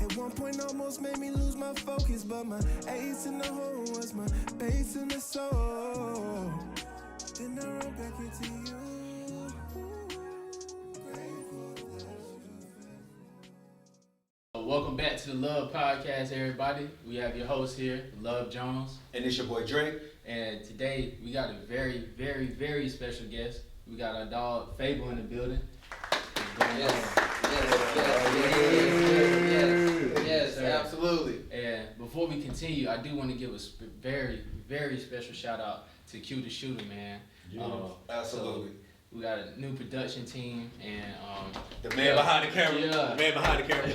At one point almost made me lose my focus, but my ace in the hole was my base in the soul. Then I run back into you. Welcome back to the L.U.V. Podcast, everybody. We have your host here, L.U.V. Jones. And it's your boy Drake. And today we got a very, very, very special guest. We got our dog Feible in the building. Yes, absolutely. And before we continue, I do want to give a very, very special shout out to Q the Shooter, man. Absolutely. So we got a new production team and the man behind the camera. Yeah. The man behind the camera.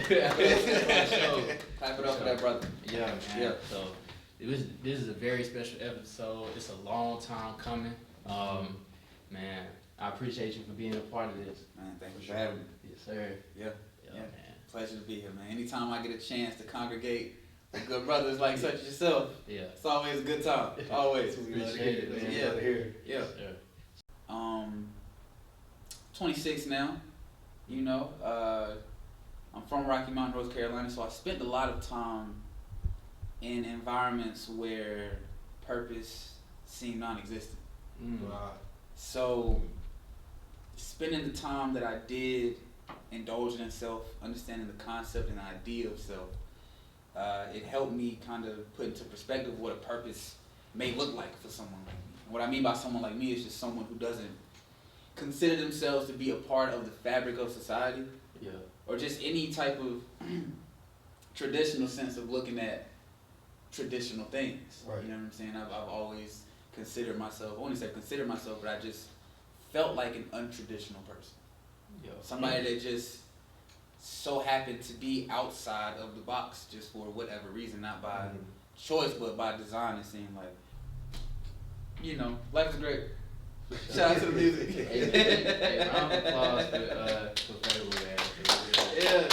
Clap it up for that brother. Yeah, man. Yeah. So this is a very special episode. It's a long time coming. Man, I appreciate you for being a part of this. Man, thank you for having me. Yes, sir. Yeah, man. Pleasure to be here, man. Anytime I get a chance to congregate with good brothers like such as yourself, it's always a good time. Always. Appreciate it, man. Yeah. Yes, sir. 26 now. You know, I'm from Rocky Mount, North Carolina, so I spent a lot of time in environments where purpose seemed non-existent. Wow. So, spending the time that I did indulging in self, understanding the concept and the idea of self, it helped me kind of put into perspective what a purpose may look like for someone like me. What I mean by someone like me is just someone who doesn't consider themselves to be a part of the fabric of society, or just any type of traditional sense of looking at traditional things. Right. You know what I'm saying? I've always considered myself, I wouldn't say consider myself, but I just felt like an untraditional person. Somebody that just so happened to be outside of the box just for whatever reason, not by choice, but by design. It seemed like, you know, life is great. Shout out to the music. Hey, round of applause for Feible, man. Yeah.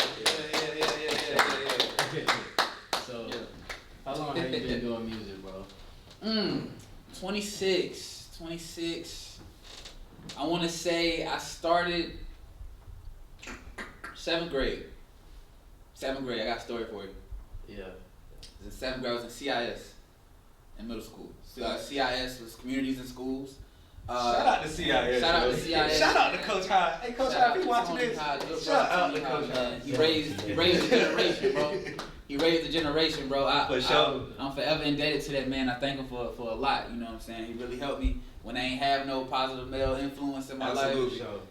So, how long have you been doing music, bro? 26. I want to say I started 7th grade. 7th grade, I got a story for you. Yeah. In 7th grade, I was in CIS in middle school. CIS was communities and schools. Shout out to CIS. Shout out to CIS. Shout out to Coach High. Hey, Coach High, if you watching this, shout out to Coach High. He raised the generation, bro. He raised the generation, bro. I'm forever indebted to that man. I thank him for a lot. You know what I'm saying? He really helped me when I ain't have no positive male influence in my life.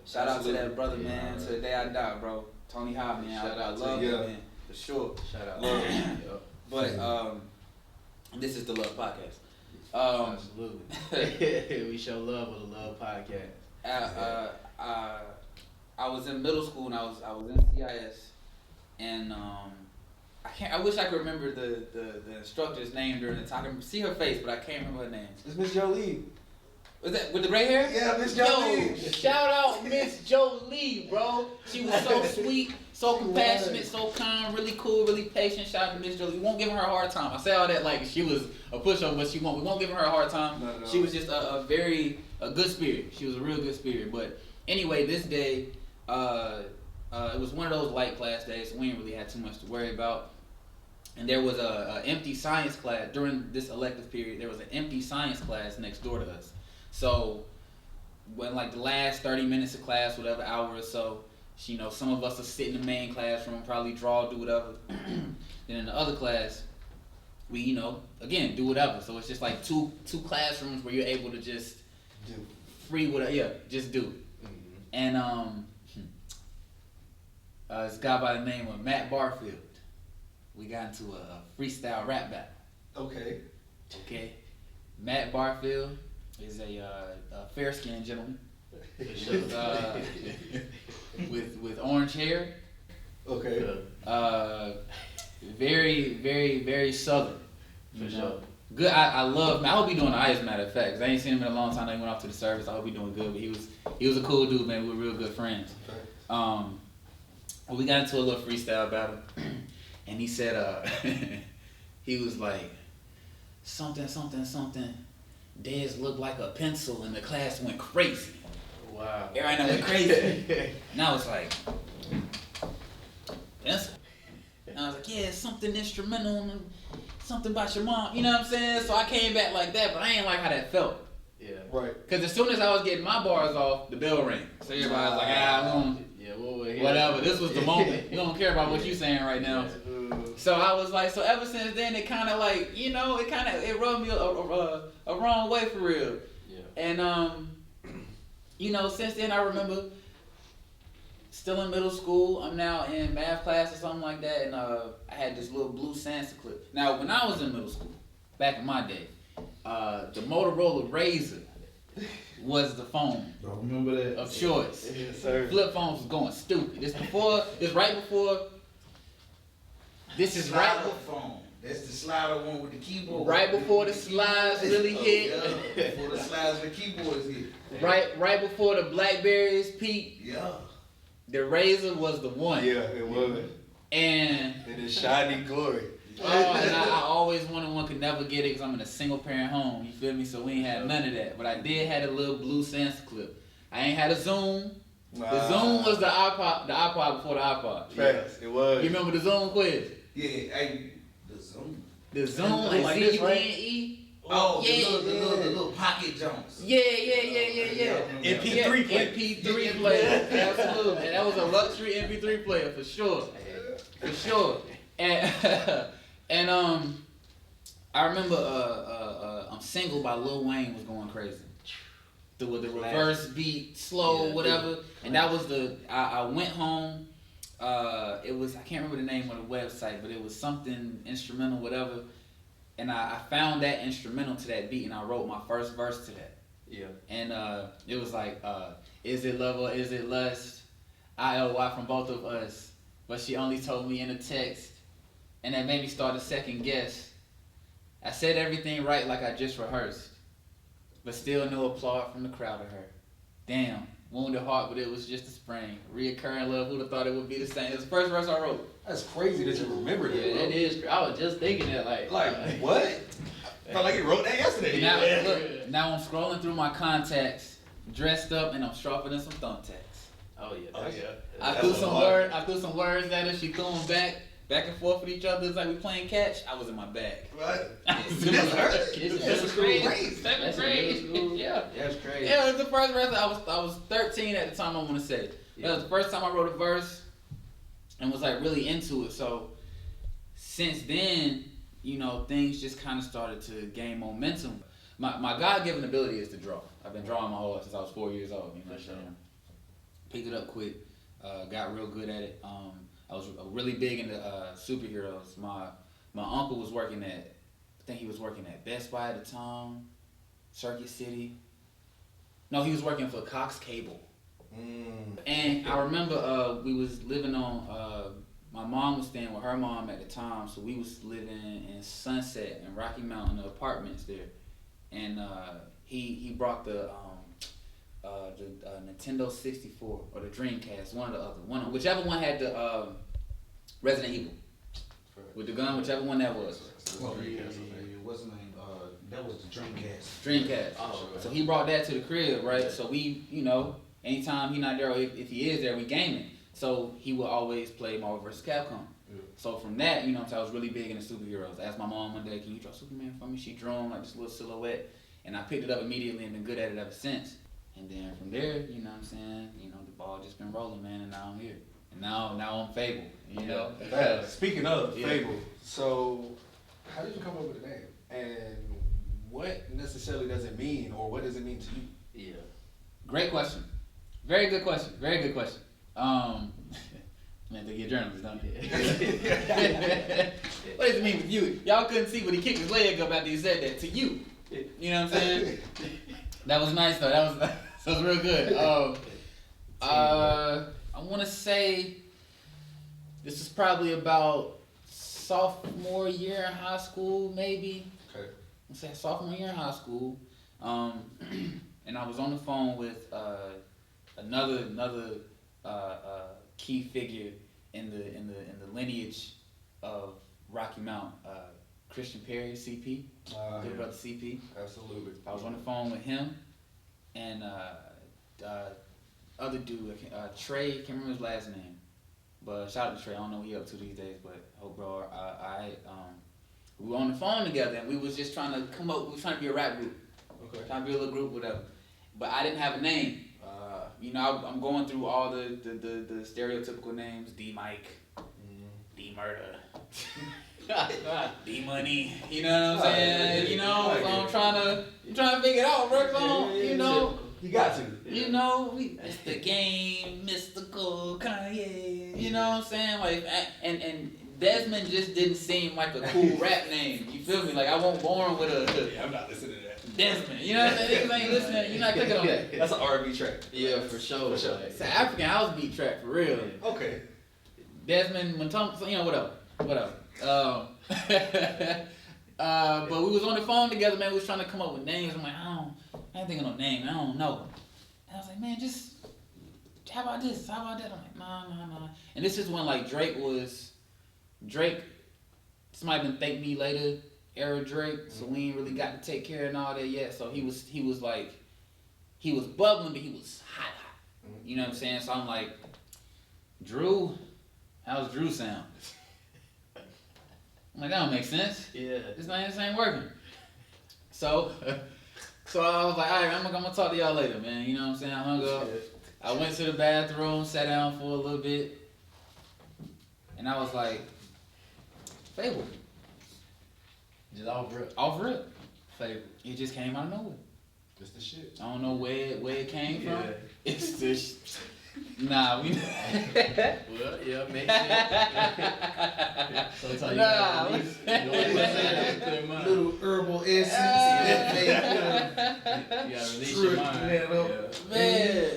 Shout out to that brother, man. To the day I die, bro. Tony High, man. Shout out I love him, man. For sure. Shout out. But this is the L.U.V. Podcast. Absolutely. We show love with the L.U.V. Podcast. I was in middle school and I was in CIS, and I wish I could remember the instructor's name during the time. I can see her face, but I can't remember her name. It's Miss Jolie. Was that with the gray hair? Yeah, Miss Jolie. Yo, shout out Miss Jolie, bro. She was so sweet, so compassionate, so kind, really cool, really patient. Shout out to Miss Jolie. We won't give her a hard time. I say all that like she was a pushover, but we won't give her a hard time. No. She was just a good spirit. She was a real good spirit. But anyway, this day, it was one of those light class days, so we didn't really have too much to worry about. And there was a empty science class during this elective period. There was an empty science class next door to us. So when like the last 30 minutes of class, whatever hour or so, you know, some of us will sit in the main classroom, probably draw, do whatever. Then in the other class, we, you know, again, do whatever. So it's just like two classrooms where you're able to just free whatever, just do it. And this guy by the name of Matt Barfield, we got into a freestyle rap battle. Okay. Matt Barfield is a fair-skinned gentleman with orange hair. Very, very, very southern. For sure. Good. I love. I hope he doing alright, as a matter of fact. 'Cause I ain't seen him in a long time. I know he went off to the service. I hope he doing good. But he was a cool dude, man. We were real good friends. We got into a little freestyle battle, and he said, he was like, something. Dez looked like a pencil, and the class went crazy. Wow. Everybody went crazy. And I was like, pencil? And I was like, yeah, it's something instrumental, and something about your mom. You know what I'm saying? So I came back like that, but I ain't like how that felt. Yeah. Right. Because as soon as I was getting my bars off, the bell rang. So everybody was like, whatever. This was the moment. You don't care about what you saying right now. So I was like, so ever since then, it kind of like, it rubbed me a wrong way for real. Yeah. And, since then I remember still in middle school. I'm now in math class or something like that. And I had this little blue Sansa clip. Now, when I was in middle school, back in my day, the Motorola Razr was the phone. Don't remember that. Of choice. Yes, sir. Flip phones was going stupid. This is right before phone. That's the slider one with the keyboard. right before the slides really hit. Yeah. Before the slides with the keyboards hit. Right before the Blackberries peaked. Yeah. The Razr was the one. Yeah, it was. And In its shiny glory. and I always wanted one, could never get it because I'm in a single parent home. You feel me? So we ain't had none of that. But I did have a little blue Sansa clip. I ain't had a Zoom. The Zoom was the iPod before the iPod. Facts, it was. You remember the Zoom quiz? Yeah, hey, the Zoom. The Zoom Like like this, Z-U-N-E? Oh, Yeah. the little pocket jumps. Yeah. MP3 player. MP3 player, absolutely. And that was a luxury MP3 player for sure. For sure. And I remember I'm Single by Lil Wayne was going crazy. With the reverse beat, slow, whatever. And that was I went home. It was, I can't remember the name of the website, but it was something instrumental, whatever. And I found that instrumental to that beat, and I wrote my first verse to that. Yeah. And it was like, is it love or is it lust? IOY from both of us, but she only told me in a text, and that made me start a second guess. I said everything right like I just rehearsed, but still no applaud from the crowd of her. Damn, wounded heart, but it was just a spring. Reoccurring love, who'd have thought it would be the same? It's the first verse I wrote. That's crazy that you remember that. Yeah, bro. that is. I was just thinking that, like What? Felt like you wrote that yesterday. Now, look, now I'm scrolling through my contacts, dressed up, and I'm sharper than some thumbtacks. Oh yeah. Oh, yeah. I That's threw a some lot. words at her. She threw them back and forth with each other. It's like we playing catch. I was in my bag. Right. That's crazy. Seventh grade. Yeah. That's crazy. Yeah, it was the first verse. I was 13 at the time. I want to say that was the first time I wrote a verse, and was like really into it. So since then, things just kind of started to gain momentum. My God-given ability is to draw. I've been drawing my whole life since I was 4 years old. You know what I'm saying? Picked it up quick. Got real good at it. I was really big into superheroes. My uncle was working at, I think he was working at Best Buy at the time, Circuit City. No, he was working for Cox Cable. And I remember we was living on, my mom was staying with her mom at the time, so we was living in Sunset and Rocky Mountain, the apartments there. And he brought the Nintendo 64 or the Dreamcast, one or the other, whichever one had the Resident Evil with the gun, whichever one that was. What's the name? That was the Dreamcast. Dreamcast. Oh, okay. So he brought that to the crib, right? So we, anytime he not there, or if he is there, we gaming. So he would always play Marvel vs. Capcom. Yeah. So from that, I was really big into superheroes. I asked my mom one day, can you draw Superman for me? She drew him like this little silhouette. And I picked it up immediately and been good at it ever since. And then from there, you know what I'm saying, the ball just been rolling, man, and now I'm here. And now I'm Feible, Speaking of Feible, so How did you come up with the name? And what necessarily does it mean, or what does it mean to you? Yeah. Great question. Very good question. Very good question. Man, they get journalists, don't they? What does it mean with you? Y'all couldn't see, but he kicked his leg up after he said that. To you. You know what I'm saying? That was nice, though. That was real good. I want to say this is probably about sophomore year in high school, maybe. Okay. Let's say sophomore year in high school. And I was on the phone with another key figure in the lineage of Rocky Mount, Christian Perry, CP, good brother CP. Absolutely. I was on the phone with him and other dude, Trey, can't remember his last name, But shout out to Trey. I don't know what he up to these days, but hope bro. We were on the phone together and we was just trying to come up. We was trying to be a rap group. Okay. Trying to be a little group, whatever. But I didn't have a name. You know, I'm going through all the stereotypical names: D Mike, D Murder, D Money. You know what I'm saying? You know, so I'm trying to figure it out, bro. So, you know. You got to. You know, it's the game, mystical, Kanye. You know what I'm saying? Like, and Desmond just didn't seem like a cool rap name. You feel me? Like, I wasn't born with a. Yeah, I'm not listening to that. Desmond. You know what I'm saying? Niggas ain't listening. You're not clicking on that. That's an R&B track. Yeah, for sure. For sure. Like, It's an African house beat track for real. Okay. Desmond, you know, whatever. But we was on the phone together, man. We was trying to come up with names. I'm like, I ain't thinking of no name. I don't know. And I was like, man, just how about this? How about that? I'm like, nah. And this is when like Drake. Somebody been thank me later era Drake. So we ain't really got to take care of and all that yet. So he was bubbling, but he was hot. You know what I'm saying? So I'm like, Drew, how's Drew sound? I'm like, that don't make sense. yeah. This ain't working. So I was like, all right, I'm gonna talk to y'all later, man. You know what I'm saying? I hung up. I went to the bathroom, sat down for a little bit, and I was like, Feible. Just off rip. Off rip. Feible. It just came out of nowhere. That's the shit. I don't know where it came from. Yeah. It's the nah, we Well, yeah, makes sense. Sometimes you Nah, gotta release, you know what I'm saying? Clear your mind. Little herbal essence. You gotta release your mind. Yeah. Man,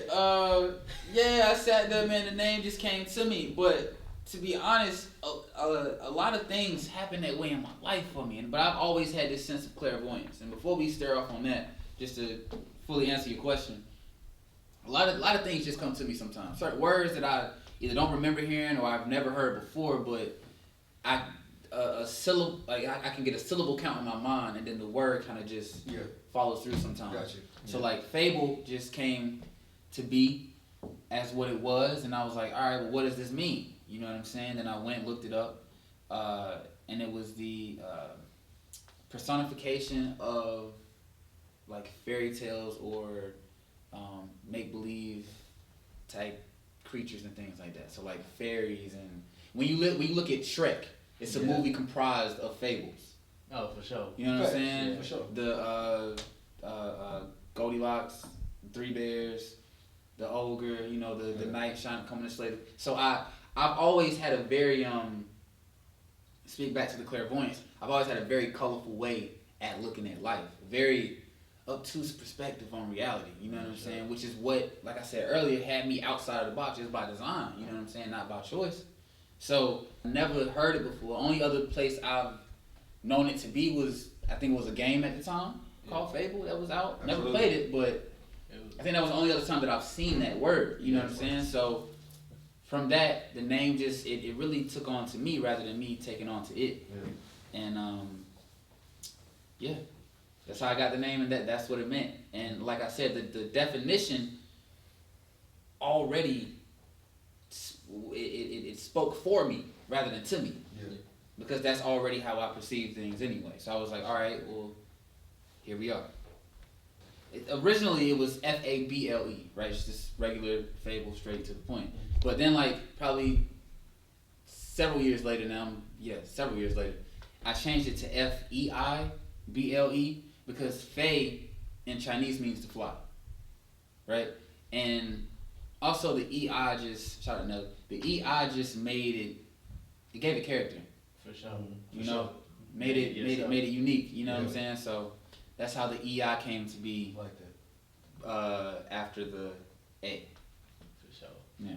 yeah, I sat there, man, the name just came to me. But to be honest, a lot of things happen that way in my life for me. But I've always had this sense of clairvoyance. And before we stare off on that, just to fully answer your question, a lot of things just come to me sometimes. Certain words that I either don't remember hearing or I've never heard before, but I can get a syllable count in my mind, and then the word kind of just follows through sometimes. Gotcha. So like Feible just came to be as what it was, and I was like, all right, well, what does this mean? You know what I'm saying? Then I went and looked it up, and it was the personification of like fairy tales or make-believe type creatures and things like that. So like fairies, and when you look at Shrek, it's a movie comprised of fables. Oh, for sure. You know what I'm saying? Yeah, for sure. The Goldilocks, Three Bears, the ogre, you know, the knight shining coming to slay. So I've always had a very speak back to the clairvoyance. I've always had a very colorful way at looking at life. Very obtuse perspective on reality, you know what I'm saying? Which is what, like I said earlier, had me outside of the box just by design, you know what I'm saying? Not by choice. So I never heard it before. Only other place I've known it to be was, I think it was a game at the time called Feible that was out. Absolutely. Never played it, but I think that was the only other time that I've seen that word, you know what I'm saying? So from that, the name just, it really took on to me rather than me taking on to it. Yeah. And yeah. That's how I got the name, and that's what it meant. And like I said, the definition already it spoke for me rather than to me, because that's already how I perceive things anyway. So I was like, all right, well, here we are. Originally, it was Fable, right? It's just regular Feible, straight to the point. But then, like probably several years later, I changed it to Feible. Because Fei in Chinese means to fly, right? And also the EI just, shout out Nelly, the EI just made it gave it character. For sure. You know, made it unique, you know what I'm saying? So that's how the EI came to be Like that. After the A. For sure. Yeah.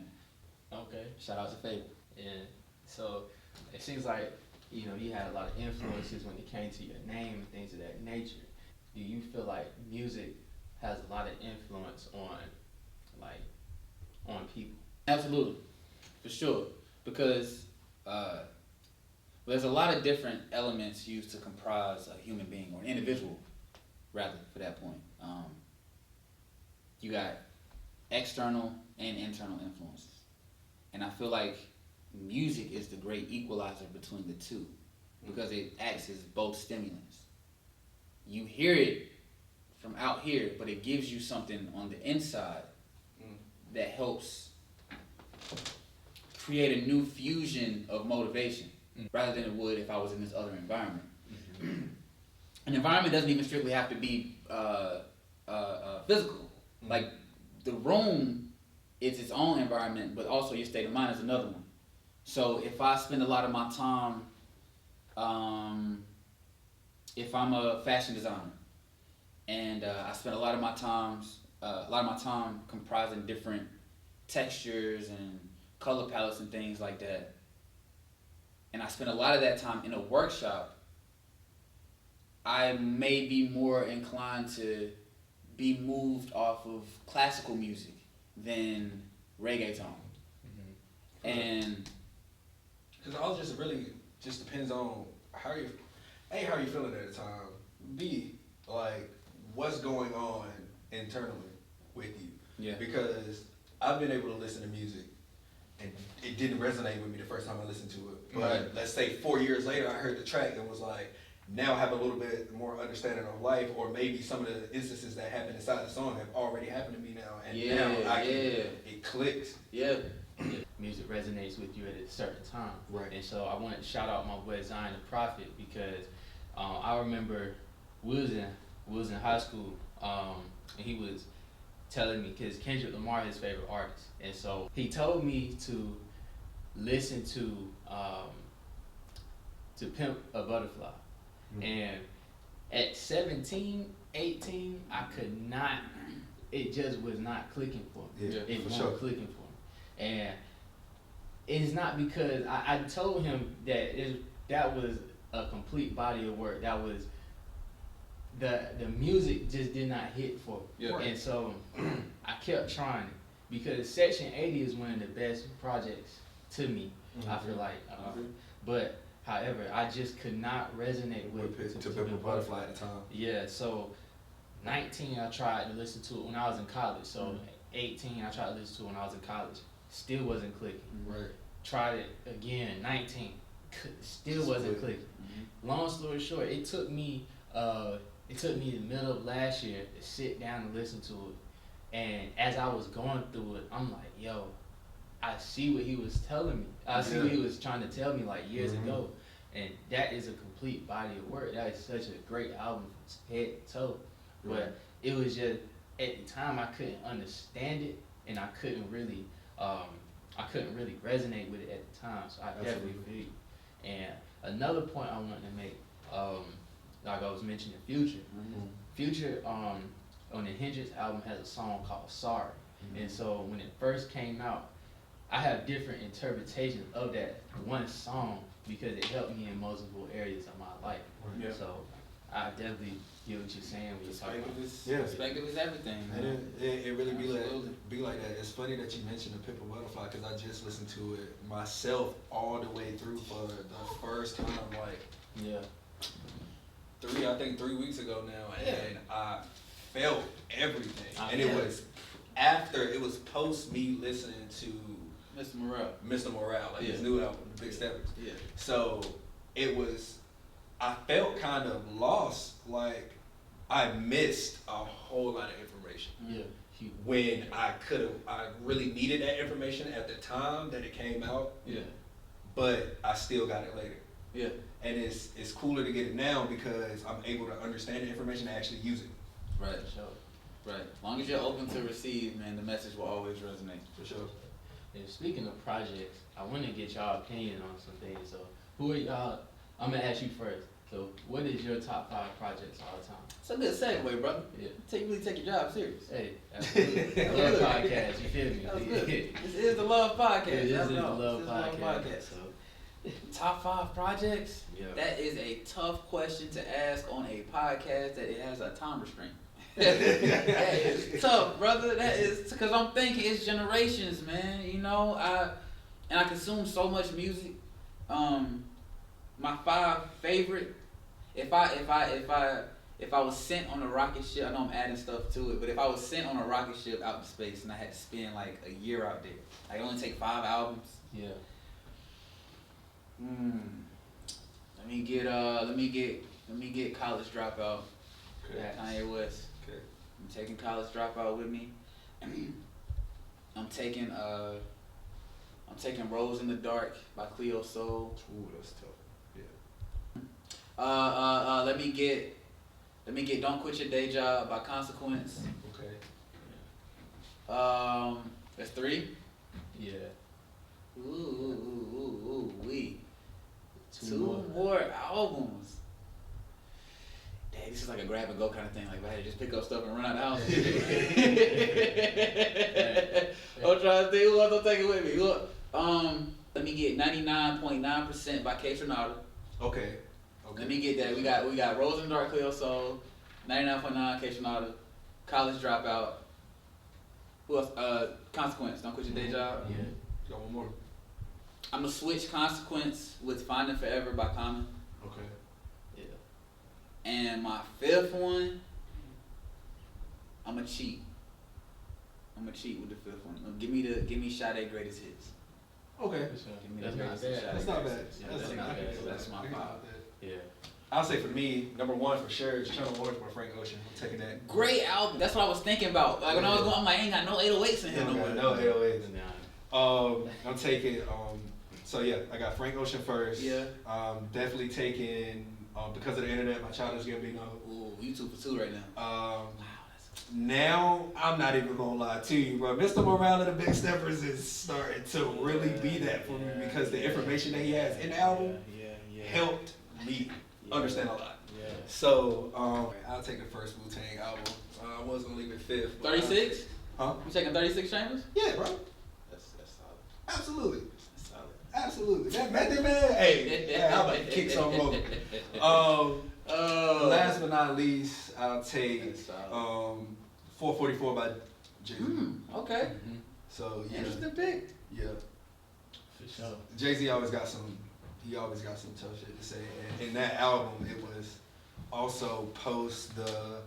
Okay. Shout out to Feible. Yeah. So it seems like, you know, you had a lot of influences when it came to your name and things of that nature. Do you feel like music has a lot of influence on people? Absolutely, for sure. Because there's a lot of different elements used to comprise a human being, or an individual, rather, for that point. You got external and internal influences. And I feel like music is the great equalizer between the two because it acts as both stimulants. You hear it from out here, but it gives you something on the inside that helps create a new fusion of motivation rather than it would if I was in this other environment. An environment doesn't even strictly have to be physical. Like the room is its own environment, but also your state of mind is another one. So if I spend a lot of my time, if I'm a fashion designer, and I spend a lot of my time comprising different textures and color palettes and things like that, and I spend a lot of that time in a workshop, I may be more inclined to be moved off of classical music than reggaeton. And because all just really just depends on how you feeling at the time. B, like what's going on internally with you. Yeah. Because I've been able to listen to music and it didn't resonate with me the first time I listened to it. But let's say 4 years later I heard the track and was like, now I have a little bit more understanding of life, or maybe some of the instances that happened inside the song have already happened to me now, and now it clicks. Yeah. Music resonates with you at a certain time. Right. And so I wanted to shout out my boy Zion the Prophet because I remember we was in high school and he was telling me, because Kendrick Lamar is his favorite artist, and so he told me to listen to Pimp a Butterfly. And at 17, 18, I could not, it just was not clicking for me. Yeah, it for wasn't sure. clicking for me. And it's not because I told him that that was a complete body of work. That was, the music just did not hit for me. Yeah. And so I kept trying it because Section 80 is one of the best projects to me, I feel like. But however, I just could not resonate with To Pimp a Butterfly at the time. Yeah, so 19 I tried to listen to it when I was in college. So 18 I tried to listen to it when I was in college. Still wasn't clicking. Right. Tried it again, 19. Still wasn't clicking. Long story short, it took me the middle of last year to sit down and listen to it. And as I was going through it, I'm like, yo, I see what he was telling me. I see what he was trying to tell me like years ago. And that is a complete body of work. That is such a great album from head to toe. But it was just, at the time I couldn't understand it and I couldn't really resonate with it at the time. So I definitely feel you. And another point I wanted to make, like I was mentioning Future. Future on the Hendrix album has a song called Sorry. And so when it first came out, I have different interpretations of that one song because it helped me in multiple areas of my life. So I definitely get what you're saying when you're talking about Perspective is everything, man. And it really be like that. It's funny that you mentioned the Pimp a Butterfly because I just listened to it myself all the way through for the first time, like 3 weeks ago now, and I felt everything. It was post me listening to Mr. Morale, like his new album, The Big Steppers. So I felt kind of lost, like I missed a whole lot of information. When I really needed that information at the time that it came out. But I still got it later. And it's cooler to get it now because I'm able to understand the information and actually use it. Right. Right. As long as you're open to receive, man, the message will always resonate. For sure. And speaking of projects, I want to get y'all opinion on some things. So who are y'all? I'm gonna ask you first. So what is your top 5 projects all the time? It's a good segue, brother. Yeah. You really take your job serious. Hey, absolutely. Love podcast. You feel me? That was good. This is the Love Podcast. This is the Love Podcast. So, top 5 projects? Yeah. That is a tough question to ask on a podcast that it has a time restraint. That is tough, brother. That is because I'm thinking it's generations, man. You know, I consume so much music. My 5 favorite. If I was sent on a rocket ship, I know I'm adding stuff to it, but if I was sent on a rocket ship out to space and I had to spend like a year out there, I only take 5 albums. Let me get College Dropout. Okay. Kanye West. Okay. I'm taking College Dropout with me. I'm taking Rose in the Dark by Cleo Soul. Ooh, that's tough. Let me get Don't Quit Your Day Job by Consequence. Okay. That's 3. Yeah. We. Two more albums. Dang, this is like a grab and go kind of thing. Like if I had to just pick up stuff and run out of the house. I'm trying to think who else I'm taking with me. Look, let me get 99.9% by K Tronada. Okay. Let me get that. We got Rose in the Dark, Cleo Soul, 99.9 K Tronada, College Dropout. Who else? Consequence. Don't Quit Your Day Job. Yeah. Got one more. I'm gonna switch Consequence with Finding Forever by Common. Okay. Yeah. And my 5th one, I'm gonna cheat. with the 5th one. Give me Sade Greatest Hits. Okay. Give me That's the not Greatest Hits. bad. Sade That's not Greatest bad. Hits. Yeah, That's not bad. That's my 5. Yeah. I'll say for me, number 1 for sure is Channel Orange by Frank Ocean. I'm taking that. Great album. That's what I was thinking about. Like when I was going, I'm like, ain't got no 808s in here no more. No 808s. Nah. I'm taking. So yeah, I got Frank Ocean first. Yeah. Definitely taking. Because of the internet, my Childish Gambino. Ooh, you 2 for 2 right now. Wow. Now I'm not even gonna lie to you, bro. Mr. Morale of the Big Steppers is starting to really be that for me because the information that he has in the album helped me understand a lot. Yeah. So I'll take the first Wu-Tang album. I was gonna leave it 5th. 36? Huh? You taking 36 Chambers? Yeah, bro. That's solid. Absolutely. That's solid. Absolutely. That Method Man. Hey, how about to kick some over? Last but not least, I'll take 444 by Jay-Z. Okay. So yeah. Interesting pick. Yeah. For sure. Jay-Z always got some tough shit to say. And in that album, it was also post the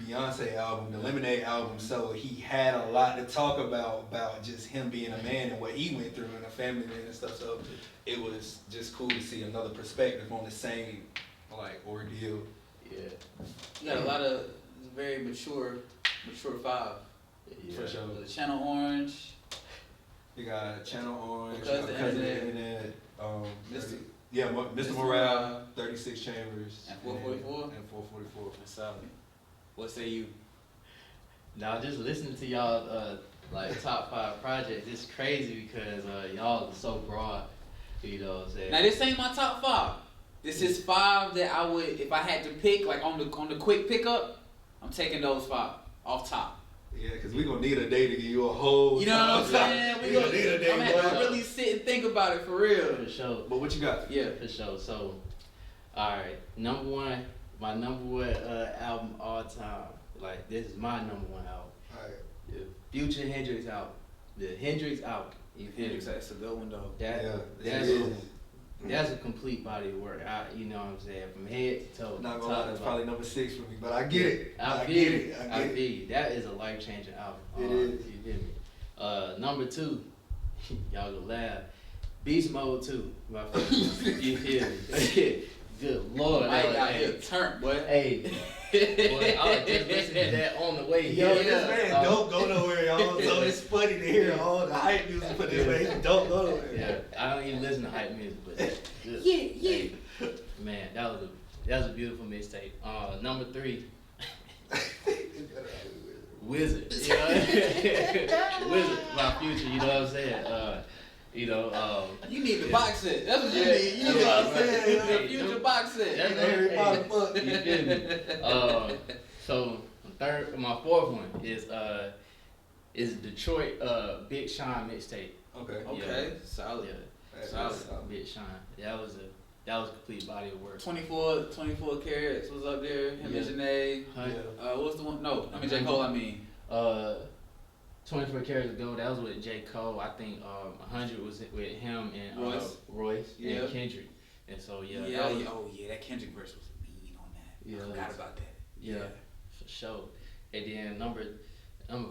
Beyonce album, the Lemonade album, so he had a lot to talk about just him being a man and what he went through and a family man and stuff. So it was just cool to see another perspective on the same ordeal. Yeah. You got a lot of very mature 5. Yeah. For sure. The Channel Orange. You got Channel Orange, Because the Internet. Internet, Mr. Mr. Morale, 36 Chambers, And 444? and 444. That's solid. What say you? Now just listening to y'all top 5 projects, it's crazy because y'all are so broad. You know what I'm saying? Now this ain't my top 5. This is 5 that I would, if I had to pick, like on the quick pickup, I'm taking those 5 off top. Yeah, because we're going to need a day to give you a whole. You know what I'm saying? We're going to need a day. I'm going to have to really sit and think about it for real. For sure. But what you got? Yeah, for sure. So, alright. My number 1 album all time. Like, this is my number 1 album. Alright. The Future Hendrix album. The Hendrix album. You feel me? That's a good one though. That's a complete body of work. You know what I'm saying? From head to toe. Not gonna lie, that's probably number 6 for me, but I get it. I get it. That is a life-changing album. It is. You feel me? Number 2, y'all gonna laugh. Beast Mode 2. My favorite. You feel me? Good Lord. I got here turn, boy. Hey. Boy, I was just listening to that on the way Yo, here. this man don't go nowhere, y'all. So it's funny to hear all the hype music for this man. He don't go nowhere. Yeah, I don't even listen to hype music, but just, Yeah. hey, man, that was a beautiful mixtape. Number 3, Wizard. You know? Wizard, my future. You know what I'm saying? You need the box set. That's what you need. You know what I'm saying? The future box set. That's Harry Potter fuck. You feel me? So my 4th one is Detroit Big Sean mixtape. Okay. Okay, solid. Yeah, Solid. Big Sean. That was a complete body of work. 24 Carats was up there. Him and Janae. What's the one? No, I mean J. Cole. 24 Carats Ago, that was with J. Cole. I think 100 was with him and Royce and Kendrick. And so that Kendrick verse was mean on that. I forgot about that. Yeah, for sure. And then number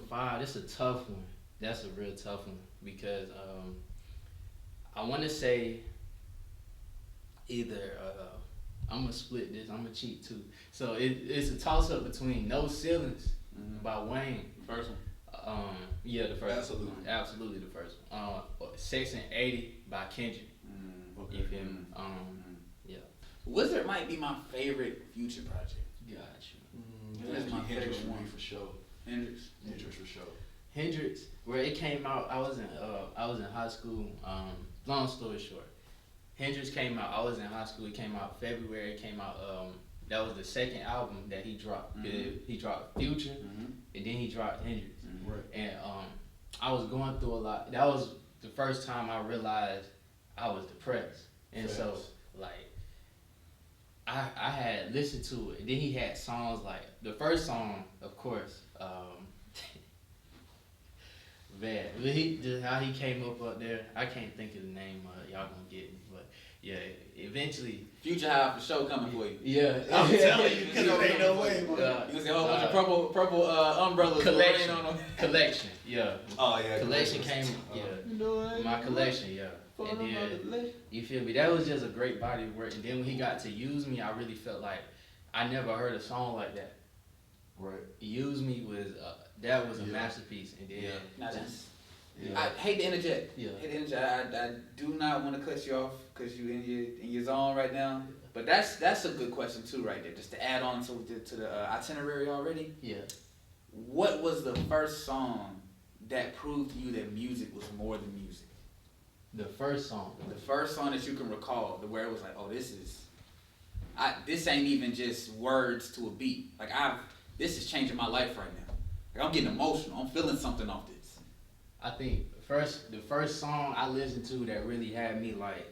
5, this is a tough one. That's a real tough one because I want to say either I'm gonna split this. I'm gonna cheat too. So it's a toss up between No Ceilings by Wayne. First one. Yeah, the first Absolutely. one. Absolutely the first one. Section 80 by Kendrick. Okay. You feel me? Yeah. Wizard might be my favorite Future project. Got you. That's my Hendrix favorite would one. be for sure. Hendrix. Hendrix for sure. Hendrix, where it came out, I was in high school. Long story short, Hendrix came out. I was in high school. It came out February. It came out. That was the second album that he dropped. He dropped Future, and then he dropped Hendrix. Right. And I was going through a lot. That was the first time I realized I was depressed, and so like I had listened to it. And then he had songs like the first song, of course. Man, just how he came up there. I can't think of the name. Y'all gonna get me, but yeah, eventually. Future High for sure coming for you. Yeah, I'm telling you, because there ain't no way, bro. You can see a whole bunch of purple umbrellas collection, on them. Collection, yeah. Oh yeah. Collection came, yeah. My collection, yeah. And then you feel me? That was just a great body of work. And then when he got to Use Me, I really felt like I never heard a song like that. Right. Use Me was that was a masterpiece. And then I hate to interject. Yeah. I do not want to cut you off because you in your zone right now. But that's a good question too, right there. Just to add on to the itinerary already. Yeah. What was the first song that proved to you that music was more than music? The first song. The first song that you can recall, where it was like, oh, this ain't even just words to a beat. Like this is changing my life right now. Like I'm getting emotional. I'm feeling something off this. I think the first song I listened to that really had me like,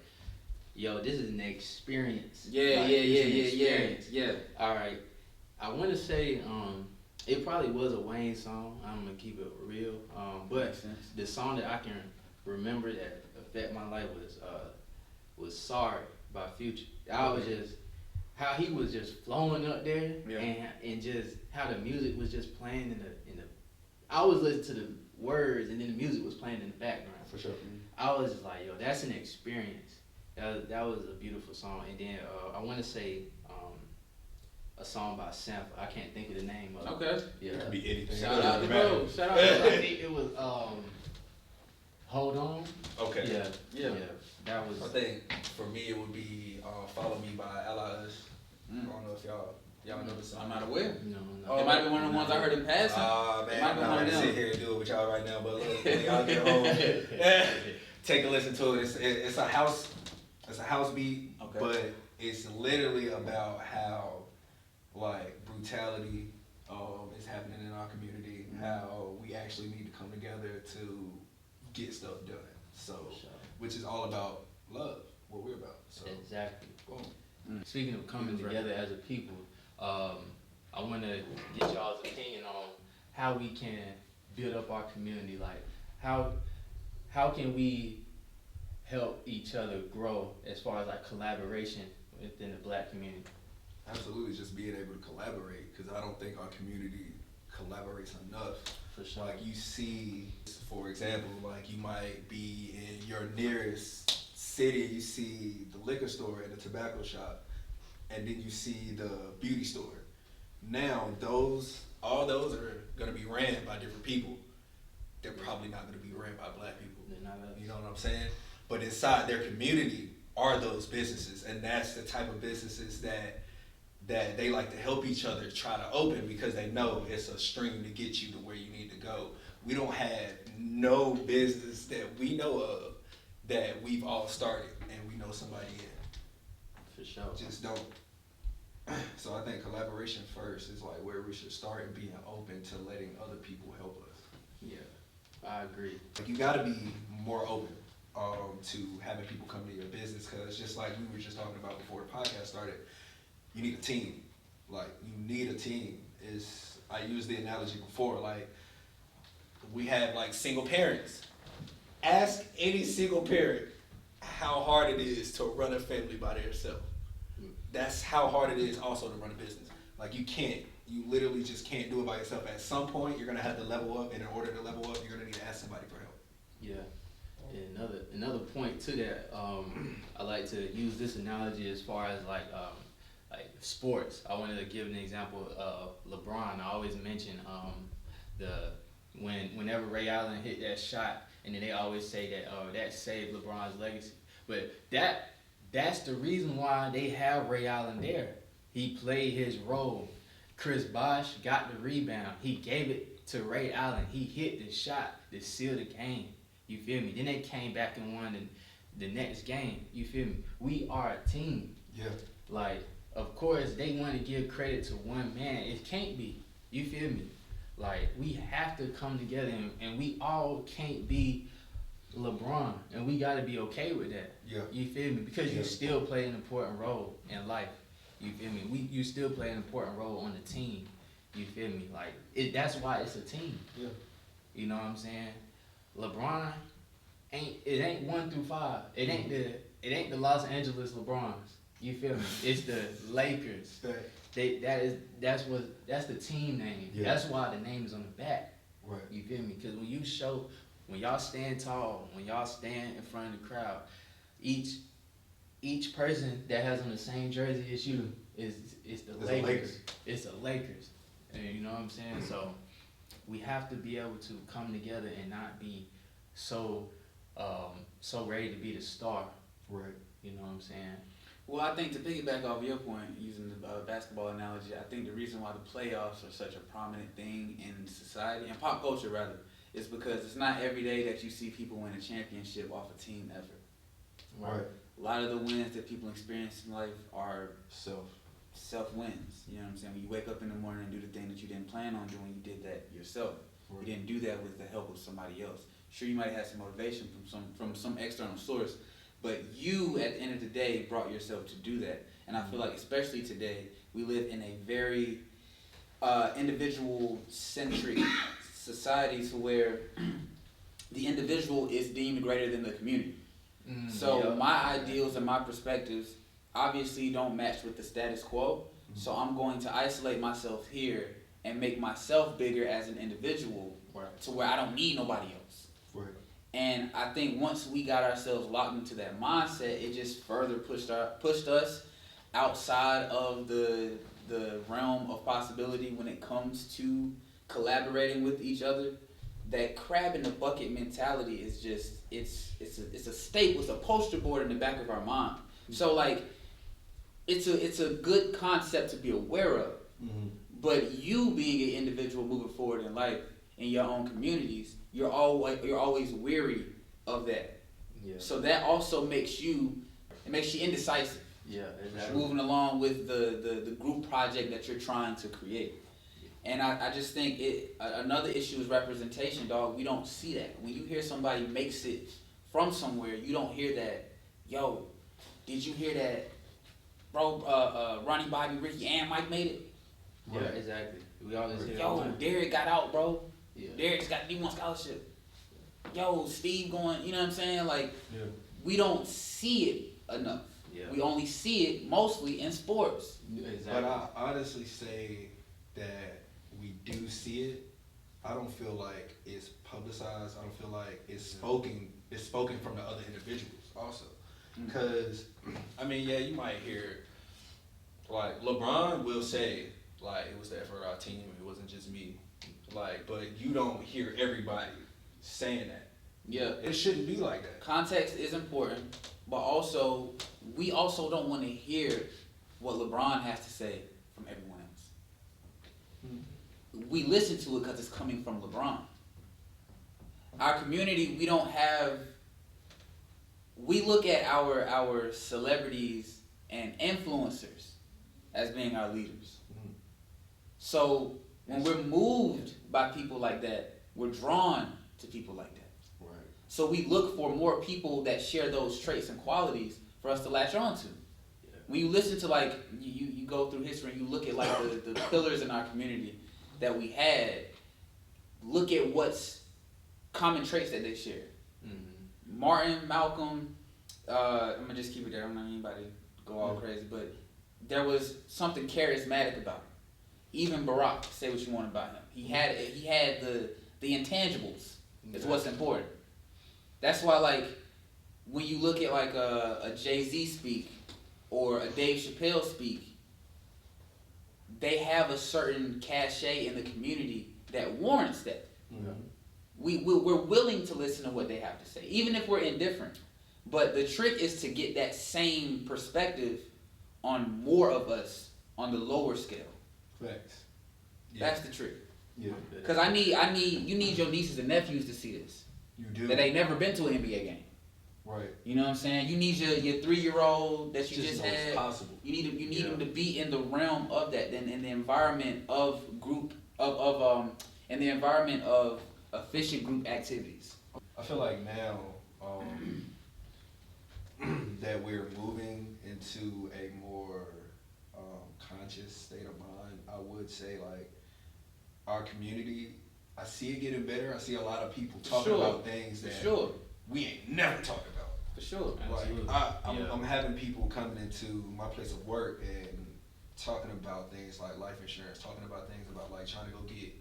yo, this is an experience. Yeah. All right, I want to say it probably was a Wayne song. I'm gonna keep it real. But the song that I can remember that affected my life was "Sorry" by Future. I was just how he was just flowing up there, and just how the music was just playing in the. I was listening to the words, and then the music was playing in the background. For sure. I was just like, yo, that's an experience. That was a beautiful song. And then I want to say a song by Sample. I can't think of the name of it. Okay. Yeah. It could be anything. Shout out to bro. Shout out I to think it was Hold On. Okay. Yeah. That was. I think for me it would be "Follow Me" by L.U.V. I don't know if y'all know the song. I'm not aware. No. It might have been one of the ones I heard in passing. Man, I'm not gonna sit here and do it with y'all right now, but look, when y'all get home, take a listen to it. It's a house beat, but it's literally about how like brutality is happening in our community, how we actually need to come together to get stuff done. So, which is all about love, what we're about. So Exactly. Boom. Speaking of coming together as a people, I want to get y'all's opinion on how we can build up our community. Like, how can we help each other grow as far as like collaboration within the Black community? Absolutely, just being able to collaborate, because I don't think our community collaborates enough. For sure. Like you see, for example, like you might be in your nearest city, you see the liquor store and the tobacco shop, and then you see the beauty store. Now all those are gonna be ran by different people. They're probably not gonna be ran by Black people. They're not us. You know what I'm saying? But inside their community are those businesses, and that's the type of businesses that they like to help each other try to open, because they know it's a stream to get you to where you need to go. We don't have no business that we know of that we've all started and we know somebody in. For sure. Just don't. So I think collaboration first is like where we should start, and being open to letting other people help us. Yeah, I agree. Like you gotta be more open to having people come to your business, because just like we were just talking about before the podcast started, you need a team. Like you need a team. I used the analogy before, like we have like single parents. Ask any single parent how hard it is to run a family by themselves. That's how hard it is also to run a business. Like you literally just can't do it by yourself. At some point, you're gonna have to level up, and in order to level up, you're gonna need to ask somebody for help. Yeah. And another point to that, I like to use this analogy as far as like sports. I wanted to give an example of LeBron. I always mention whenever Ray Allen hit that shot, and then they always say that that saved LeBron's legacy. But that's the reason why they have Ray Allen there. He played his role. Chris Bosh got the rebound. He gave it to Ray Allen. He hit the shot to seal the game. You feel me? Then they came back and won the next game. You feel me? We are a team. Yeah. Like, of course, they want to give credit to one man. It can't be. You feel me? Like, we have to come together, and we all can't be LeBron, and we got to be okay with that. Yeah. You feel me? Because you still play an important role in life. You feel me? You still play an important role on the team. You feel me? Like, that's why it's a team. Yeah. You know what I'm saying? LeBron ain't 1 through 5. It ain't the Los Angeles LeBrons. You feel me? It's the Lakers. That's the team name. Yeah. That's why the name is on the back. Right. You feel me? Because when y'all stand tall, when y'all stand in front of the crowd, each person that has on the same jersey as you is the Lakers. It's the Lakers. And you know what I'm saying? So we have to be able to come together and not be so ready to be the star. Right. You know what I'm saying? Well, I think to piggyback off your point, using the basketball analogy, I think the reason why the playoffs are such a prominent thing in society, and pop culture rather, is because it's not every day that you see people win a championship off a team effort. Right. A lot of the wins that people experience in life are self wins. You know what I'm saying? When you wake up in the morning and do the thing that you didn't plan on doing, you did that yourself. Right. You didn't do that with the help of somebody else. Sure, you might have had some motivation from some external source, but you, at the end of the day, brought yourself to do that. And I feel like, especially today, we live in a very individual-centric society to where the individual is deemed greater than the community. So my ideals and my perspectives obviously don't match with the status quo. So I'm going to isolate myself here and make myself bigger as an individual to where I don't need nobody else. Right. And I think once we got ourselves locked into that mindset, it just further pushed us outside of the realm of possibility when it comes to collaborating with each other. That crab in the bucket mentality is just it's a staple, it's a poster board in the back of our mind. So like it's a good concept to be aware of. Mm-hmm. But you being an individual moving forward in life in your own communities, you're always weary of that. Yeah. So that also makes you indecisive. Yeah, exactly. Moving along with the group project that you're trying to create. And I just think another issue is representation, dog. We don't see that. When you hear somebody makes it from somewhere, you don't hear that, yo, did you hear that, bro, Ronnie, Bobby, Ricky, and Mike made it? Yeah, exactly. We always hear Yo, Derek got out, bro. Yeah. Derek's got D1 scholarship. Yo, Steve going, you know what I'm saying? Like, Yeah. we don't see it enough. Yeah. We only see it mostly in sports. Exactly. But I honestly say that we do see it. I don't feel like it's publicized. I don't feel like it's spoken from the other individuals also. Because, I mean, yeah, you might hear, like, LeBron will say, like, it was the effort of our team, it wasn't just me. Like, but you don't hear everybody saying that. Yeah. It shouldn't be like that. Context is important, but also, we also don't want to hear what LeBron has to say from everyone else. We listen to it because it's coming from LeBron. Our community, we look at our celebrities and influencers as being our leaders. So when we're moved by people like that, we're drawn to people like that. right. So we look for more people that share those traits and qualities for us to latch on to. Yeah. When you listen to, like, you go through history and you look at like the pillars in our community that we had, look at what's common traits that they share. Mm-hmm. Martin, Malcolm, I'm gonna just keep it there. I'm not anybody go all crazy, but there was something charismatic about him. Even Barack, say what you want about him. He had the intangibles. Is what's important. That's why, like, when you look at like a Jay-Z speak or a Dave Chappelle speak, they have a certain cachet in the community that warrants that. Mm-hmm. We're willing to listen to what they have to say, even if we're indifferent. But the trick is to get that same perspective on more of us on the lower scale. Facts. Yeah. That's the trick. Yeah. Because you need your nieces and nephews to see this. You do. That ain't never been to an NBA game. Right. You know what I'm saying? You need your 3-year-old that you just had. Possible. You need them to be in the realm of that, then in the environment of group in the environment of efficient group activities. I feel like now that we're moving into a more conscious state of mind, I would say like our community, I see it getting better. I see a lot of people talking about things that we ain't never talked about. For sure. Like I'm having people coming into my place of work and talking about things like life insurance, talking about things about like trying to go get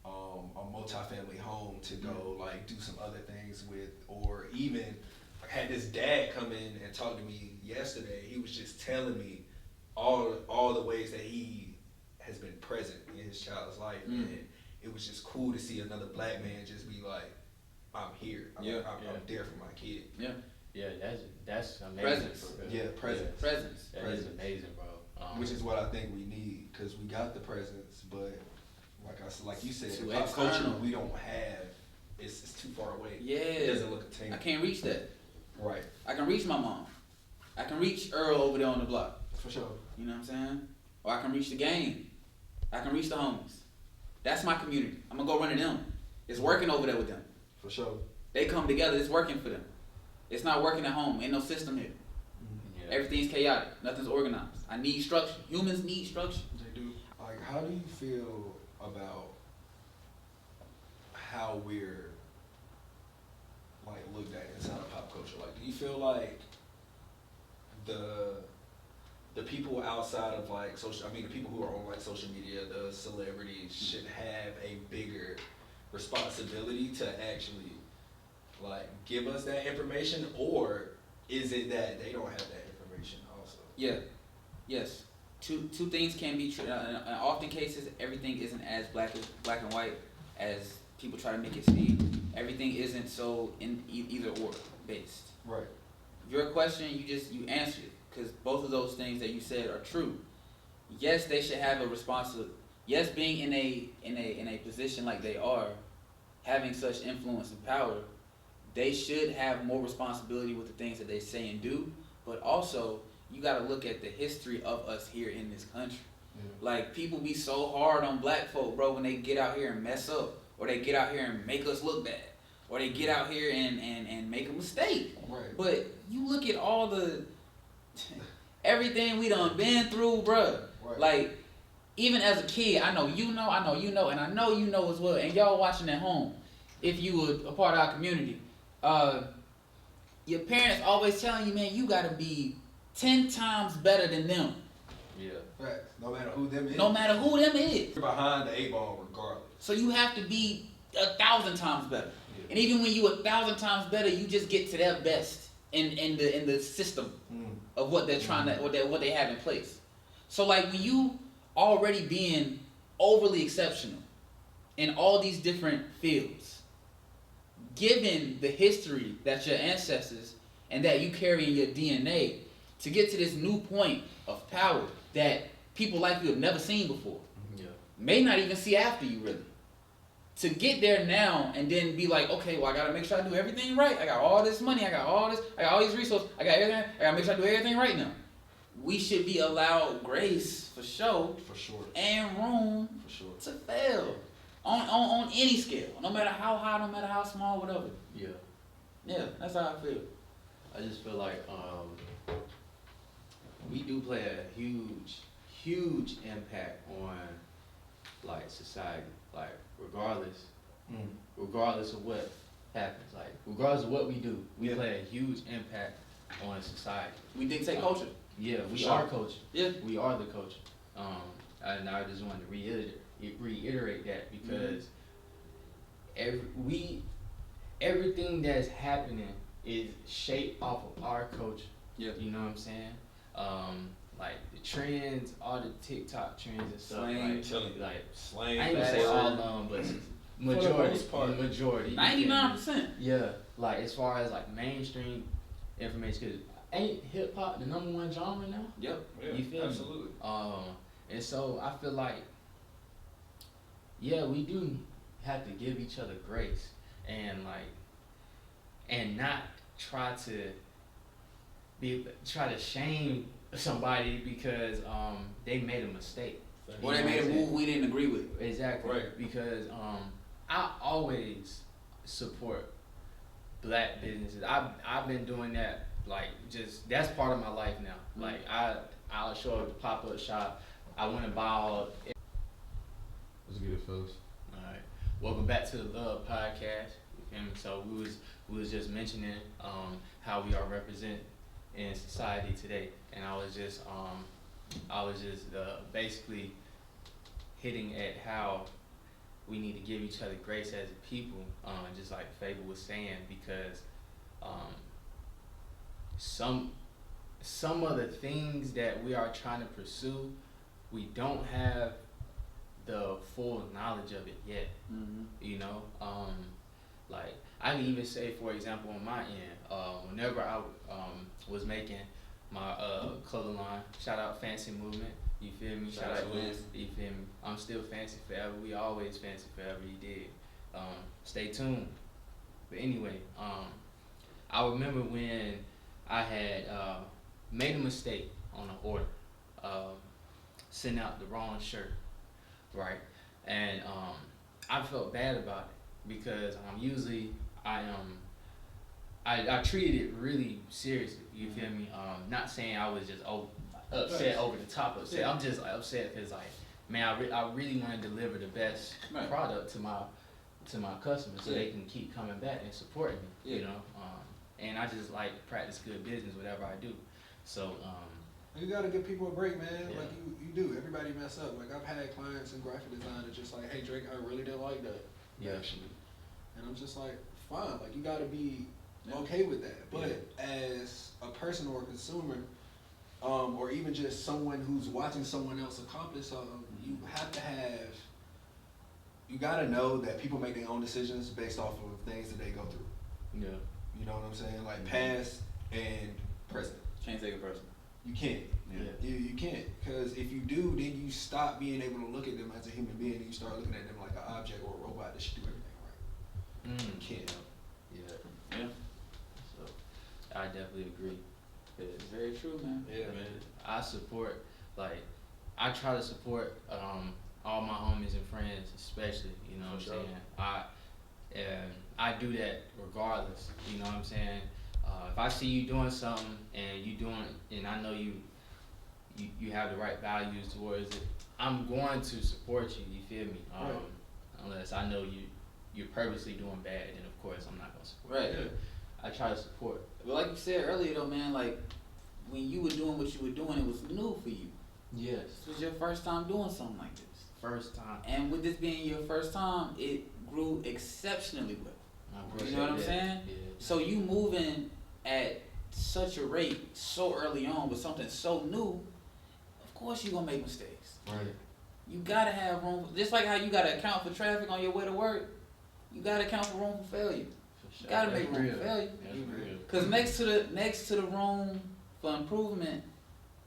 a multi-family home to go like do some other things with, or even I had this dad come in and talk to me yesterday. He was just telling me all the ways that he has been present in his child's life, and it was just cool to see another black man just be like, I'm here. I'm there for my kid. Yeah. Yeah, that's amazing. Presence. Presence. Presence. That is amazing, bro. Which is what I think we need, because we got the presence, but like you said, too pop culture external. we don't have. It's too far away. Yeah. It doesn't look attainable. I can't reach that. Right. I can reach my mom. I can reach Earl over there on the block. For sure. You know what I'm saying? Or I can reach the game. I can reach the homies. That's my community. I'm gonna go run to them. It's working over there with them. For sure. They come together. It's working for them. It's not working at home. Ain't no system here. Yeah. Everything's chaotic. Nothing's organized. I need structure. Humans need structure. They do. Like, how do you feel about how we're like looked at inside of pop culture? Like, do you feel like the people outside of like social, I mean the people who are on like social media, the celebrities should have a bigger responsibility to actually like give us that information, or is it that they don't have that information also? Yeah. Yes. Two things can be true. In often cases, everything isn't as black and white as people try to make it seem. Everything isn't so in either or based. Right. Your question, you answered it, because both of those things that you said are true. Yes, they should have a responsibility. Yes, being in a position like they are, having such influence and power, they should have more responsibility with the things that they say and do. But also, you got to look at the history of us here in this country. Yeah. Like, people be so hard on black folk, bro, when they get out here and mess up, or they get out here and make us look bad, or they get out here and make a mistake. Right. But you look at all the everything we done been through, bruh. Right. Like, even as a kid, I know you know, and I know you know as well, and y'all watching at home, if you were a part of our community, your parents always telling you, man, you gotta be 10 times better than them. Yeah. Right. No matter who them is. No matter who them is. You're behind the 8 ball regardless. So you have to be 1,000 times better. Yeah. And even when you 1,000 times better, you just get to their best in the system of what they're trying to, what they have in place. So like, when you already being overly exceptional in all these different fields, given the history that your ancestors and that you carry in your DNA, to get to this new point of power that people like you have never seen before, may not even see after you really. To get there now and then be like, okay, well, I gotta make sure I do everything right. I got all this money, I got all these resources, I got everything, I gotta make sure I do everything right now. We should be allowed grace for sure. And room to fail. On any scale. No matter how high, no matter how small, whatever. Yeah. Yeah, that's how I feel. I just feel like we do play a huge impact on like society. Like, regardless of what happens, like regardless of what we do, we play a huge impact on society. We dictate culture. Yeah, we are culture. Yeah, we are the culture. And I just wanted to reiterate that, because everything that's happening is shaped off of our culture. Yeah. You know what I'm saying? Like the trends, all the TikTok trends and stuff. Slang, Slang. I ain't gonna say all of them, but majority. 99%. Yeah. Like as far as like mainstream information, cause ain't hip hop the number one genre now? Yep. Yeah, You feel absolutely. me? And so I feel like, yeah, we do have to give each other grace and not try to shame somebody because they made a mistake. Or they made a move we didn't agree with. Exactly. Right. Because I always support black businesses. I've been doing that, like, just that's part of my life now. Like I'll show up at the pop-up shop. I want to buy all. Let's get it, folks. All right. Welcome back to the L.U.V. podcast. You feel me? So we was just mentioning how we are represented in society today, and I was just basically hitting at how we need to give each other grace as a people, just like Feible was saying, because some of the things that we are trying to pursue, we don't have the full knowledge of it yet. Mm-hmm. You know, like I can even say, for example, on my end, whenever I was making my clothing line, shout out Fancy Movement. You feel me? Shout out Fancy. You feel me? I'm still fancy forever. We always fancy forever. You did. Stay tuned. But anyway, I remember when I had made a mistake on an order, sent out the wrong shirt, right? And I felt bad about it because usually I treated it really seriously. You feel me? Not saying I was just upset over the top upset. Yeah. I'm just upset because man, I really want to deliver the best product to my customers so they can keep coming back and supporting me. Yeah. You know, and I just like practice good business whatever I do. So you gotta give people a break, man. Yeah. Like you do. Everybody mess up. Like I've had clients in graphic design that just like, hey Drake, I really didn't like that. Yeah. Actually, and I'm just like, fine. Like you gotta be okay with that. But as a person or a consumer, or even just someone who's watching someone else accomplish something, you gotta know that people make their own decisions based off of things that they go through. Yeah. You know what I'm saying? Like past and present. Can't take it personal. You can't. Yeah. You can't. Because if you do, then you stop being able to look at them as a human being and you start looking at them like an object or a robot that should do everything right. You can't. Yeah. So I definitely agree. It's very true, man. Yeah, man. I support, I try to support all my homies and friends, especially. You know what I'm saying? I do that regardless. You know what I'm saying? If I see you doing something and I know you have the right values towards it, I'm going to support you. You feel me? Unless I know you're purposely doing bad, then of course I'm not gonna support. Right. You. I try to support. But like you said earlier, though, man, like when you were doing what you were doing, it was new for you. Yes. This was your first time doing something like this. First time. And with this being your first time, it grew exceptionally well. You know what I'm saying? Yeah. So you moving at such a rate so early on with something so new, of course you're gonna make mistakes. Right. You gotta have room, just like how you gotta account for traffic on your way to work, you gotta account for room for failure. For sure. You gotta make room for failure. That's real. Cause next to the room for improvement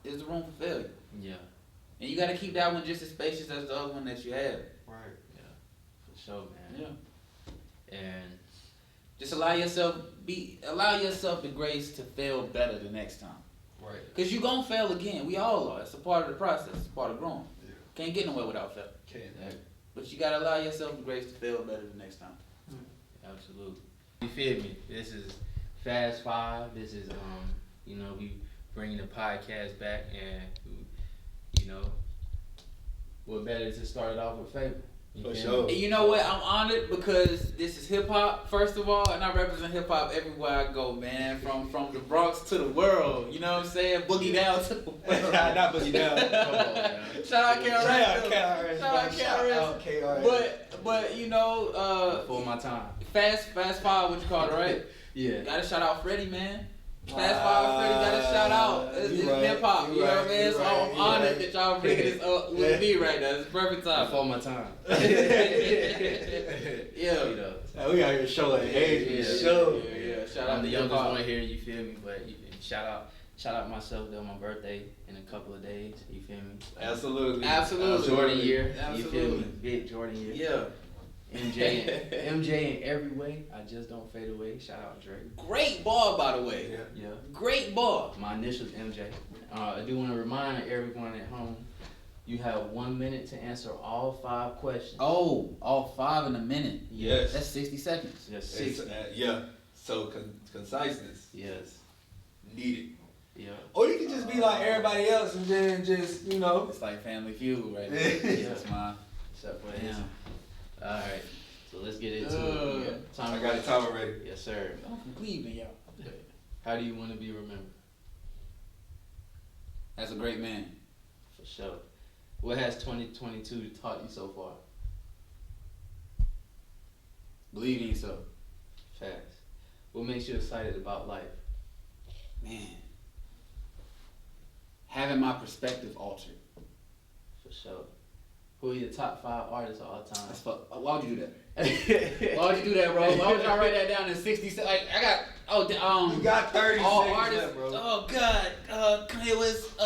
is the room for failure. Yeah. And you gotta keep that one just as spacious as the other one that you have. Right. Yeah. For sure, man. Yeah. And just allow yourself the grace to fail better the next time. Right. Cause you gonna fail again. We all are. It's a part of the process. It's a part of growing. Yeah. Can't get nowhere without fail. Can't. But you gotta allow yourself the grace to fail better the next time. absolutely. You feel me? This is Fast Five. This is we bringing the podcast back, and what better to start it off with Feible? For sure. And you know what? I'm honored because this is hip hop, first of all, and I represent hip hop everywhere I go, man. From the Bronx to the world. You know what I'm saying? Boogie down to the world. Not boogie down. Shout out KRS. Shout out KRS. But But you know, before my time. Fast Five, what you call it, right? Yeah. Gotta shout out Freddie, man. Fast Five Freddie, gotta shout out. It's right, hip hop, you know what I mean? So right, I'm honored that y'all bringing this up with me right now. It's perfect time. Before my time. Yeah. You know. We out here showing age. Yeah. Show. Yeah. Shout out I'm the to youngest hip-hop. one here, you feel me? But shout out myself though, my birthday in a couple of days, you feel me? Absolutely. Jordan year, you feel Absolutely. me? Big Jordan year. Yeah. MJ in every way, I just don't fade away. Shout out Drake. Great ball, by the way. Yeah. Great ball. My initials MJ. I do want to remind everyone at home, you have 1 minute to answer all 5 questions. Oh, all 5 in a minute. Yes. That's 60 seconds. Just It's, 60. yeah. So conciseness Yes. needed. Yeah. Or you can just be like everybody else and then just, you know. It's like Family Feud right now. Yeah. That's mine. Except for Damn. his. Alright. So let's get into it. Yeah. I Time got the timer ready. Yes, sir. I'm from Cleveland, y'all. How do you want to be remembered? That's a great man. For sure. What has 2022 taught you so far? Believe in yourself. Facts. What makes you excited about life? Man. Having my perspective altered. For sure. Who are your top 5 artists of all time? That's fuck. Why would you do that? Why would you do that, bro? Why would y'all write that down in 60 seconds? Like, I got, You got 30 all seconds artists. left, bro. Oh, God. Kanye West,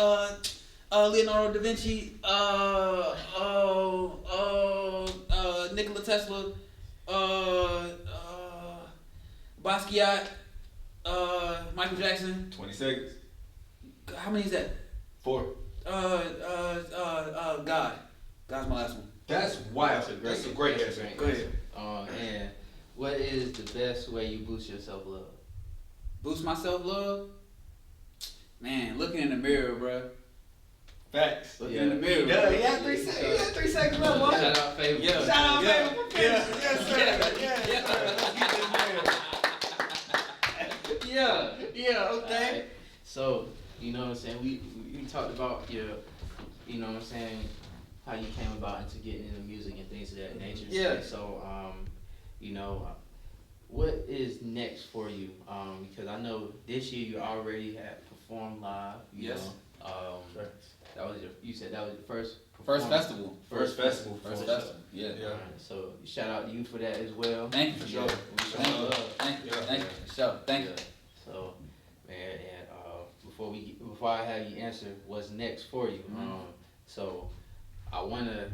Leonardo da Vinci, Nikola Tesla, Basquiat, Michael Jackson. 20 seconds. How many is that? 4. God. God's my last one. That's wild. That's a great that's answer. Go ahead. And what is the best way you boost your self-love? Boost my self-love? Man, looking in the mirror, bro. Facts. Looking Yeah. in the mirror. Yeah, bro. he had 3 seconds. He had 3 seconds left, boy. Shout out Feible. Yeah. Shout out, Yeah. man. Yes, sir. Yes, sir. Let's get this man. Yeah, okay. Alright. So, you know what I'm saying? We talked about your, you know what I'm saying, how you came about into getting into music and things of that nature. Yeah. And so, you know, what is next for you? Because I know this year you already had performed live. You Yes. know, that was you said that was your first First performance. festival. First festival. First festival. Yeah. Yeah. Alright, so shout out to you for that as well. Thank you for sure. We show Thank you. love. Thank you. Yeah. Thank you. For sure. Thank you. Yeah. So, man, and before I have you answer what's next for you, so I wanna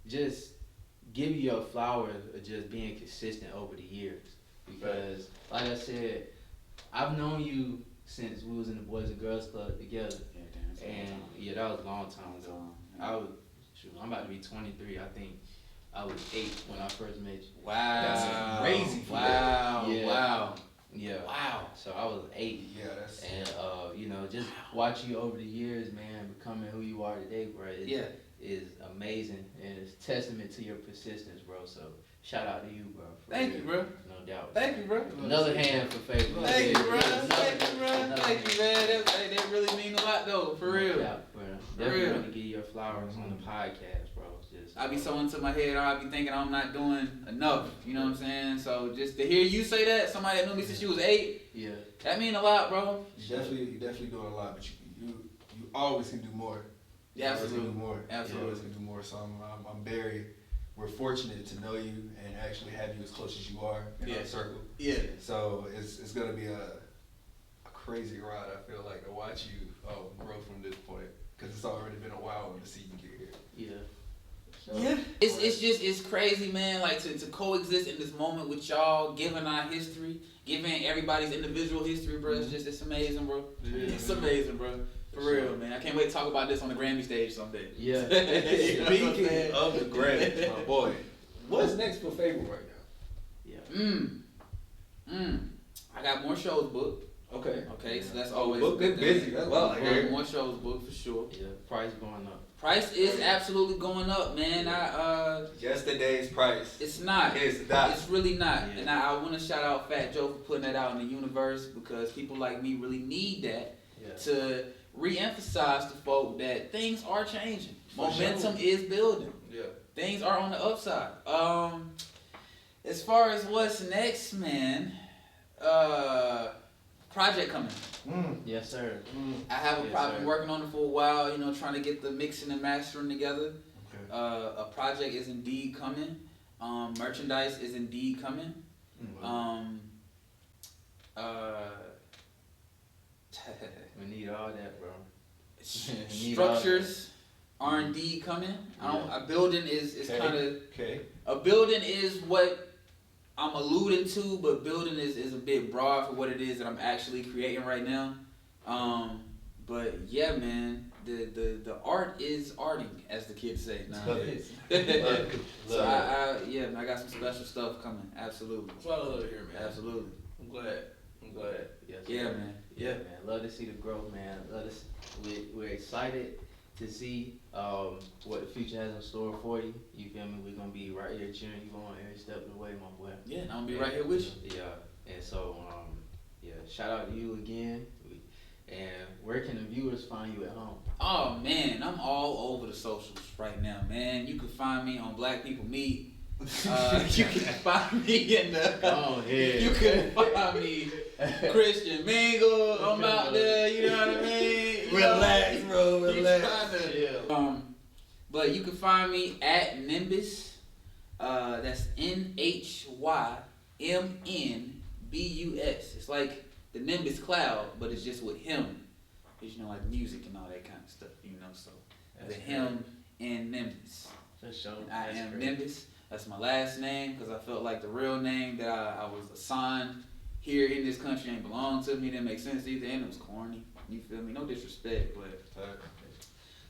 just give you your flowers of just being consistent over the years, because like I said, I've known you since we was in the Boys and Girls Club together, Yeah, damn, it's a long and time. yeah, that was a long time ago. I was, I'm about to be 23. I think I was 8 when I first met you. Wow. That's crazy for Wow. that. Yeah. Wow. Yeah. Wow. So I was 8. Yeah, that's. And you know, just watching you over the years, man, becoming who you are today, bro, is amazing, and it's testament to your persistence, bro. So shout out to you, bro. for Thank real. you, bro. No doubt. Thank you, bro. Another hand for Feible. Thank you, bro. Yeah, Thank you, bro. another Thank you, hand. man. That really mean a lot, though. For No real. doubt, bro. For Definitely real. want to give you your flowers on the podcast, bro. Just I be so into my head, I be thinking I'm not doing enough. You know what I'm saying? So just to hear you say that, somebody that knew me since you was 8, yeah. that mean a lot, bro. You definitely doing a lot, but you always can do more. You always can Absolutely. do more. Absolutely. You always can do more. So we're fortunate to know you and actually have you as close as you are in Yeah. our circle. Yeah. So it's gonna be a crazy ride. I feel like to watch you grow from this point, because it's already been a while to see you get here. Yeah. Yeah, it's crazy, man. Like to coexist in this moment with y'all, given our history, given everybody's individual history, bro. It's amazing, bro. It's amazing, bro. For real, man. I can't wait to talk about this on the Grammy stage someday. Yeah. Speaking of the Grammys, my boy, what's next for Feible right now? I got more shows booked. Okay. Okay, so that's always Booked and busy. That's what I hear. More shows booked for sure. Yeah. Price going up. Price is absolutely going up, man. Yesterday's price. It's not. It's not. It's really not. Yeah. And I want to shout out Fat Joe for putting that out in the universe, because people like me really need that Yeah. to re-emphasize to folk that things are changing. For Momentum sure. is building. Yeah. Things are on the upside. As far as what's next, man, project coming. Yes, sir. I have a Yes, project, sir. been working on it for a while, you know, trying to get the mixing and mastering together. Okay. A project is indeed coming. Merchandise is indeed coming. We need all that, bro. Structures are indeed coming. A building is Okay. kind of Okay. a building is what I'm alluding to, but building is a bit broad for what it is that I'm actually creating right now. But yeah, man, the art is arting, as the kids say nowadays. So I got some special stuff coming. Absolutely. That's what I love to hear, man. Absolutely. I'm glad. Yes, Yeah, sir. man. Yeah, man. Love to see the growth, man. We're excited to see what the future has in store for you. You feel me? We're gonna be right here cheering you on every step of the way, my boy. Yeah, and I'm gonna be right here with you. Yeah, and so shout out to you again. And where can the viewers find you at home? Oh man, I'm all over the socials right now, man. You can find me on Black People Meet. You can find me in the. Go ahead. You can find me Christian Mingle. I'm out there. You know what I mean? Relax, bro. Relax. But you can find me at Nimbus. That's NHYMNBUS. It's like the Nimbus cloud, but it's just with him. Cause you know, like music and all that kind of stuff. You know, so the him and Nimbus. For sure. And I am Nimbus. That's my last name because I felt like the real name that I was assigned here in this country ain't belong to me. Didn't make sense either, and it was corny. You feel me? No disrespect, but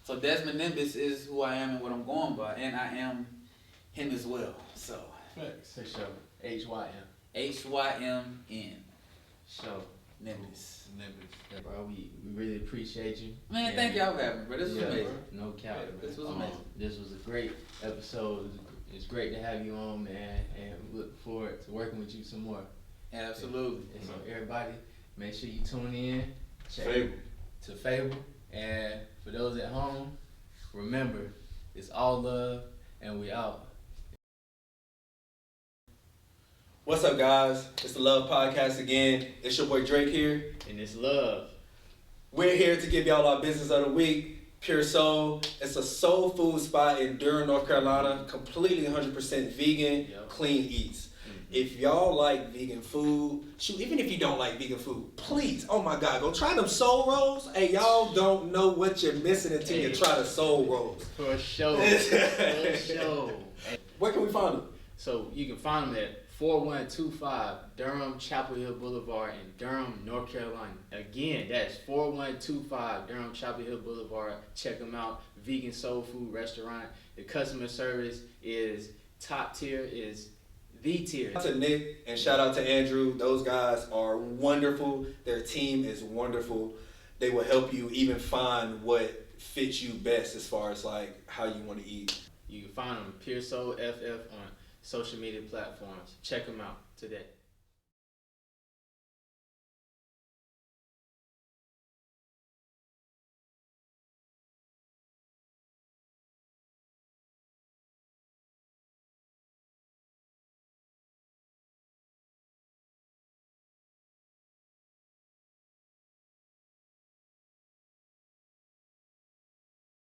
so Desmond Nimbus is who I am and what I'm going by, and I am him as well. So For sure. HYM. HYMN. Sure. Nimbus. Yeah, bro, we really appreciate you. Man, thank y'all for having me, bro. This was amazing. Bro. No cap. This was amazing. This was a great episode. It's great to have you on, man, and we look forward to working with you some more. Absolutely. And so everybody, make sure you tune in. Check Feible. to Feible. And for those at home, remember, it's all love, and we out. What's up, guys? It's the L.U.V. Podcast again. It's your boy Drake here. And it's love. We're here to give y'all our business of the week. Pure Soul. It's a soul food spot in Durham, North Carolina. Completely 100% vegan, clean eats. If y'all like vegan food, shoot, even if you don't like vegan food, please, oh my God, go try them soul rolls. Hey, y'all don't know what you're missing until you try the soul rolls. For sure. For sure. Where can we find them? So you can find them at 4125 Durham Chapel Hill Boulevard in Durham, North Carolina. Again, that's 4125 Durham Chapel Hill Boulevard. Check them out. Vegan soul food restaurant. The customer service is top tier, is the tier. Shout out to Nick and shout out to Andrew. Those guys are wonderful. Their team is wonderful. They will help you even find what fits you best as far as like how you want to eat. You can find them Pure Soul FF on social media platforms. Check them out today.